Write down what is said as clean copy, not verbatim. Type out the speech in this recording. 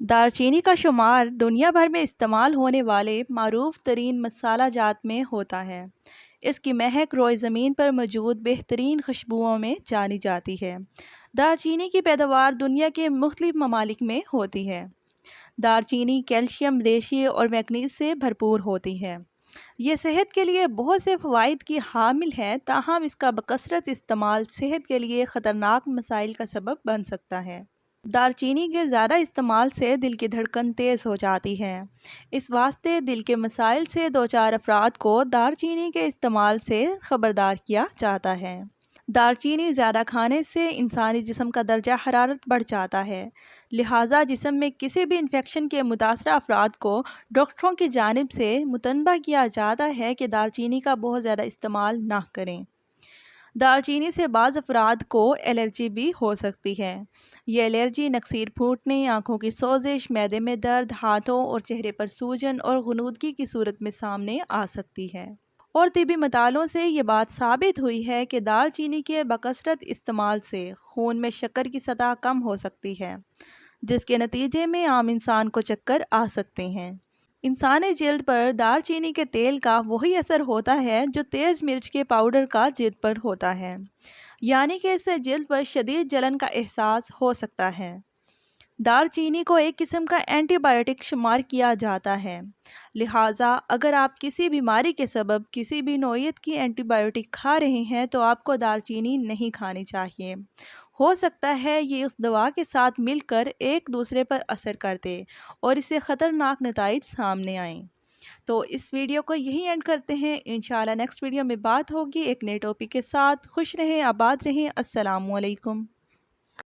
दालचीनी का शुमार दुनिया भर में इस्तेमाल होने वाले मारूफ तरीन मसाला जात में होता है। इसकी महक रोए ज़मीन पर मौजूद बेहतरीन खुशबुओं में जानी जाती है। दालचीनी की पैदावार दुनिया के मुख्तलिफ ममालिक में होती है। दालचीनी कैल्शियम, रेशे और मैग्नीज से भरपूर होती है। ये सेहत के लिए बहुत से फ़वाइद की हामिल है, ताहम इसका बकसरत इस्तेमाल सेहत के लिए ख़तरनाक मसाइल का सबब बन सकता है। दालचीनी के ज़्यादा इस्तेमाल से दिल की धड़कन तेज़ हो जाती है। इस वास्ते दिल के मसाइल से दो चार अफराद को दालचीनी के इस्तेमाल से ख़बरदार किया जाता है। दालचीनी ज़्यादा खाने से इंसानी जिस्म का दर्जा हरारत बढ़ जाता है, लिहाजा जिस्म में किसी भी इन्फेक्शन के मुतासरा अफराद को डॉक्टरों की जानिब से मुतनबा किया जाता है कि दालचीनी का बहुत ज़्यादा इस्तेमाल ना करें। दालचीनी से बाज़ अफराद को एलर्जी भी हो सकती है। ये एलर्जी नक्सीर फूटने, आँखों की सोजिश, मैदे में दर्द, हाथों और चेहरे पर सूजन और गुनूदगी की सूरत में सामने आ सकती है। और तिबी मतालों से ये बात साबित हुई है कि दालचीनी के बकसरत इस्तेमाल से खून में शक्कर की सतह कम हो सकती है, जिसके नतीजे में आम इंसान को चक्कर आ सकते हैं। इंसानी जिल्द पर दालचीनी के तेल का वही असर होता है जो तेज़ मिर्च के पाउडर का जिल्द पर होता है, यानी कि इससे जिल्द पर शदीद जलन का एहसास हो सकता है। दालचीनी को एक किस्म का एंटीबायोटिक शुमार किया जाता है, लिहाजा अगर आप किसी बीमारी के सबब किसी भी नौइयत की एंटीबायोटिक खा रहे हैं तो आपको दालचीनी नहीं खानी चाहिए। हो सकता है ये उस दवा के साथ मिलकर एक दूसरे पर असर कर दे और इससे ख़तरनाक नताइज सामने आएँ। तो इस वीडियो को यहीं एंड करते हैं। इंशाल्लाह नेक्स्ट वीडियो में बात होगी एक नए टॉपिक के साथ। खुश रहें, आबाद रहें। अस्सलामु अलैकुम।